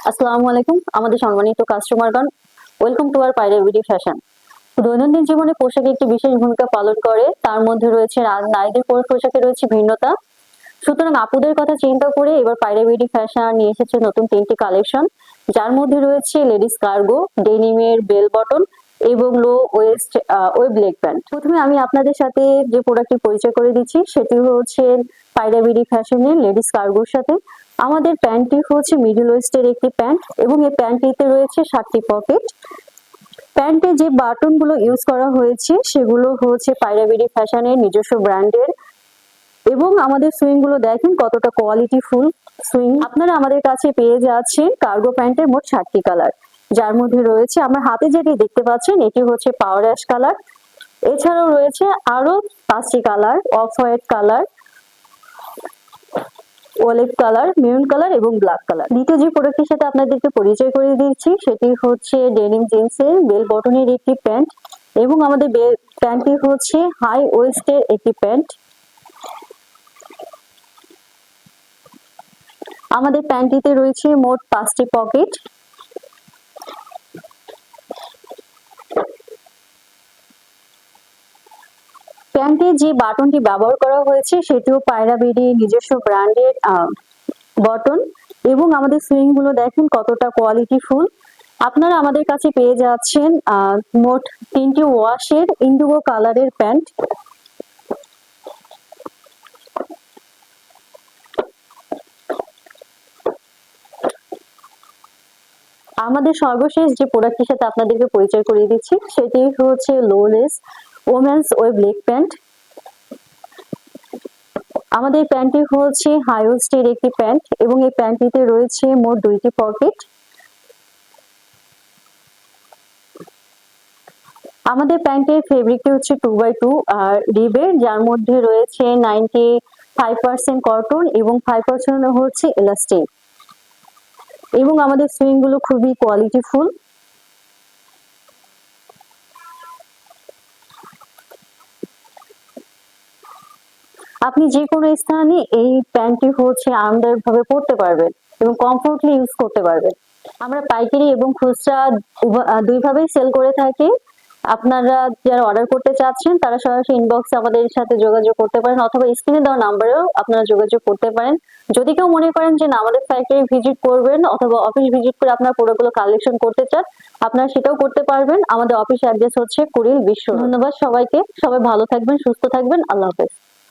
আসসালামু আলাইকুম আমাদের সম্মানিত কাস্টমারগণ, ওয়েলকাম টু আওয়ার পায়রা বিউটি ফ্যাশন। দৈনন্দিন জীবনে পোশাক একটি বিশেষ ভূমিকা পালন করে, তার মধ্যে রয়েছে নারীদের পোশাকে রয়েছে ভিন্নতা। সুতরাং আপুদের কথা চিন্তা করে এবার পায়রা বিউটি ফ্যাশন নিয়ে এসেছে নতুন 3টি কালেকশন, যার মধ্যে রয়েছে লেডিস কার্গো, ডেনিমের বেল বটন এবং লো ওয়েস্ট ওয়েব লেগ প্যান্ট। প্রথমে আমি আপনাদের সাথে যে প্রোডাক্টটি পরিচয় করে দিচ্ছি সেটি হচ্ছে পায়রা বিউটি ফ্যাশনের লেডিস কার্গোর সাথে। আমাদের প্যান্টটি হচ্ছে মিডল ওয়েস্টের একটি প্যান্ট এবং এই প্যান্টটিতে রয়েছে 7টি পকেট। প্যান্টে যে বাটন গুলো ইউজ করা হয়েছে সেগুলো হচ্ছে পায়রা বিউটি ফ্যাশনের নিজস্ব ব্র্যান্ডের এবং আমাদের সুইং গুলো দেখেন কতটা কোয়ালিটি ফুল সুইং। আপনারা আমাদের কাছে পেয়ে যাচ্ছেন কার্গো প্যান্টের মোট 7টি কালার, যার মধ্যে রয়েছে আমার হাতে যেটি দেখতে পাচ্ছেন এটি হচ্ছে পাওয়ার অ্যাশ কালার। এছাড়াও রয়েছে আরো 5টি colour, off white colour, olive colour, maroon colour এবং ব্ল্যাক কালার। দ্বিতীয় যে প্রোডাক্টের সাথে আপনাদেরকে পরিচয় করে দিচ্ছি সেটি হচ্ছে ডেনিম জিন্সের বেল বটনের একটি প্যান্ট এবং আমাদের প্যান্টটি হচ্ছে হাই ওয়েস্টের একটি প্যান্ট। আমাদের প্যান্টটিতে রয়েছে মোট 5টি পকেট। প্যান্টে যে বাটনটি ব্যবহার করা হয়েছে সেটিও পায়রা বিডি নিজস্ব ব্র্যান্ডের বটন এবং আমাদের সুইং গুলো দেখেন কতটা কোয়ালিটি ফুল। আপনারা আমাদের কাছে পেয়ে যাচ্ছেন মোট 3টি ওয়াশের ইন্ডিগো কালারের প্যান্ট। আমাদের সর্বশেষ যে প্রোডাক্টের সাথে আপনাদেরকে পরিচয় করিয়ে দিচ্ছি সেটি হচ্ছে লোলেস ওমেন্স ওয়েব লেগ প্যান্ট। আমাদের প্যান্টটি হচ্ছে হাই ওয়েস্টের একটি প্যান্ট এবং এই প্যান্টটিতে রয়েছে মোট 2টি পকেট। আমাদের প্যান্টের ফেব্রিকটি হচ্ছে 2x2 আর রিবের, যার মধ্যে রয়েছে 95% কটন এবং 5% হচ্ছে এলাস্টিক এবং আমাদের সুইং গুলো খুবই কোয়ালিটি ফুল। আপনি যে কোনো স্থানে এই প্যান্টটি হচ্ছে আরামদায়ক ভাবে পরতে পারবেন এবং কমফোর্টলি ইউজ করতে পারবেন। আমরা পাইকারি এবং খুচরা দুইভাবেই সেল করে থাকি। আপনারা যারা অর্ডার করতে চাচ্ছেন তারা সরাসরি ইনবক্সে আমাদের সাথে যোগাযোগ করতে পারেন অথবা স্ক্রিনে দেওয়া নাম্বারেও আপনারা যোগাযোগ করতে পারেন। যদি কেউ মনে করেন যে না আমাদের ফ্যাক্টরি ভিজিট করবেন অথবা অফিস ভিজিট করে আপনার প্রোডাক্টগুলো কালেকশন করতে চান, আপনারা সেটাও করতে পারবেন। আমাদের অফিস অ্যাড্রেস হচ্ছে কুড়িল বিশ্ব। ধন্যবাদ সবাইকে, সবাই ভালো থাকবেন, সুস্থ থাকবেন, আল্লাহ হাফেজ।